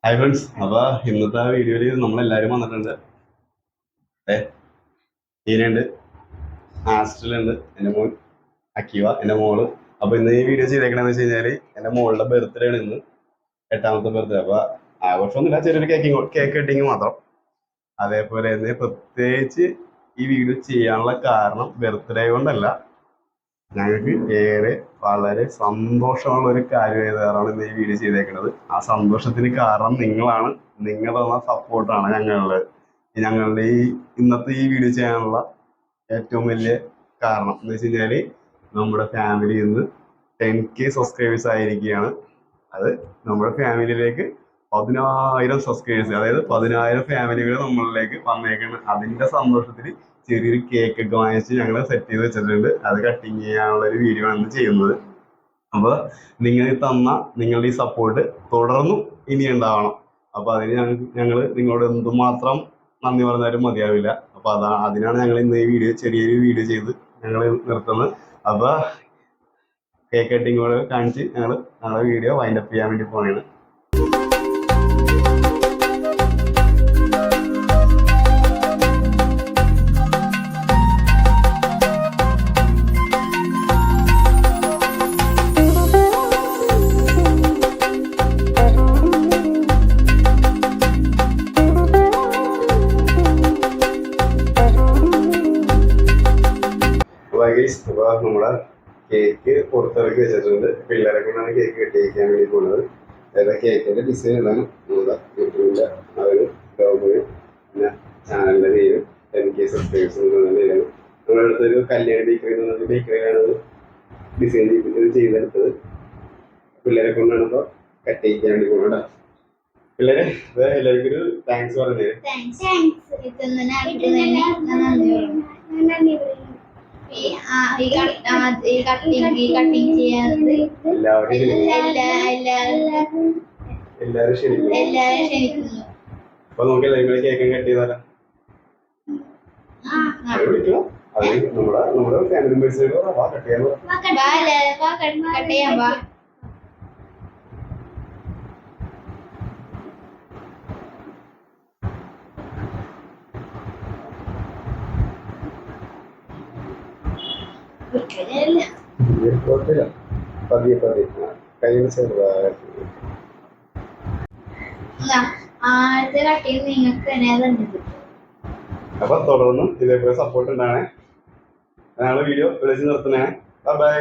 Hi friends. അപ്പൊ ഇന്നത്തെ വീഡിയോയിൽ നമ്മളെല്ലാരും വന്നിട്ടുണ്ട്. ഈനുണ്ട്, ആസ്റ്റലുണ്ട്, എൻ്റെ മോൻ അക്കീവ, എൻ്റെ മോള്. അപ്പൊ ഇന്ന് ഈ വീഡിയോ ചെയ്തേക്കണെന്ന് വെച്ച് കഴിഞ്ഞാല് എൻ്റെ മോളുടെ ബർത്ത്ഡേ ആണ് ഇന്ന്, 8ാമത്തെ ബർത്ത്ഡേ. അപ്പൊ ആഘോഷമൊന്നുമില്ല, ചെറിയൊരു കേക്ക് കട്ടിങ് മാത്രം. അതേപോലെ തന്നെ പ്രത്യേകിച്ച് ഈ വീഡിയോ ചെയ്യാനുള്ള കാരണം ബർത്ത്ഡേ കൊണ്ടല്ല, ഞങ്ങൾക്ക് ഏറെ വളരെ സന്തോഷമുള്ള ഒരു കാര്യമായതാണ് ഇന്ന് ഈ വീഡിയോ ചെയ്തേക്കുന്നത്. ആ സന്തോഷത്തിന് കാരണം നിങ്ങളാണ്. നിങ്ങൾ തന്ന സപ്പോർട്ടാണ് ഞങ്ങളുടെ ഈ ഇന്നത്തെ ഈ വീഡിയോ ചെയ്യാനുള്ള ഏറ്റവും വലിയ കാരണം എന്ന് വെച്ച് കഴിഞ്ഞാല് നമ്മുടെ ഫാമിലിയിൽ നിന്ന് 10K സബ്സ്ക്രൈബേഴ്സ് ആയിരിക്കുകയാണ്. അത് നമ്മുടെ ഫാമിലിയിലേക്ക് 10,000 സബ്സ്ക്രൈബേഴ്സ്, അതായത് 10,000 ഫാമിലികൾ നമ്മളിലേക്ക് വന്നേക്കാണ്. അതിന്റെ സന്തോഷത്തിൽ ചെറിയൊരു കേക്ക് ഒക്കെ വാങ്ങിച്ച് ഞങ്ങൾ സെറ്റ് ചെയ്ത് വെച്ചിട്ടുണ്ട്. അത് കട്ടിങ് ചെയ്യാനുള്ള ഒരു വീഡിയോ ആണ് ചെയ്യുന്നത്. അപ്പൊ നിങ്ങൾ തന്ന നിങ്ങളുടെ ഈ സപ്പോർട്ട് തുടർന്നും ഇനി ഉണ്ടാവണം. അപ്പൊ അതിന് ഞങ്ങൾ നിങ്ങളോട് എന്തുമാത്രം നന്ദി പറഞ്ഞാലും മതിയാവില്ല. അപ്പൊ അതിനാണ് ഞങ്ങൾ ഇന്ന് ഈ വീഡിയോ ചെറിയൊരു വീഡിയോ ചെയ്ത് ഞങ്ങൾ നിർത്തുന്നത്. അപ്പൊ കേക്ക് കട്ടിങ്ങോട് കാണിച്ച് ഞങ്ങളുടെ വീഡിയോ വൈൻഡപ്പ് ചെയ്യാൻ വേണ്ടി പോവുകയാണ്. അപ്പൊ നമ്മുടെ കേക്ക് പുറത്തിറക്കി വെച്ചിട്ടുണ്ട്. പിള്ളേരെ കൊണ്ടാണ് കേക്ക് കെട്ടിക്കാൻ വേണ്ടി പോകുന്നത്. അതായത് കേക്കിന്റെ ഡിസൈൻ ഇടാൻ നമ്മുടെ യൂട്യൂബിന്റെ അവരും ലോഗോയും പിന്നെ ചാനലിന്റെ പേരും 10K സബ്സ്ക്രൈബേഴ്സ് പേരാണ്. നമ്മുടെ അടുത്തൊരു കല്യാണ ബേക്കറി എന്ന ബേക്കറിയാണ് ഡിസൈൻ ചെയ്തെടുത്തത്. പിള്ളേരെ കൊണ്ടാണ് ഇപ്പൊ കെട്ടിക്കാൻ വേണ്ടി പോകുന്നത്. പിള്ളേരെ എല്ലാവർക്കും ഒരു താങ്ക്സ് പറഞ്ഞത്. എല്ലാരും ക്ഷണിക്കുന്നു. അപ്പൊ നമുക്ക് എല്ലാവരും കേക്കും കട്ട് ചെയ്താലോ? വിളിക്കണം. അത് നമ്മുടെ ഫാമിലി മെമ്പേഴ്സ് കട്ട് ചെയ്യാൻ. പതിയെ കയ്യിൽ ചെറുതായിട്ട് അപ്പൊ തുടർന്നും ഇതേപോലെ സപ്പോർട്ട് ഉണ്ടാണേ. ഞങ്ങളുടെ വീഡിയോ വിളിച്ച് നിർത്തുന്നേ. ബൈ.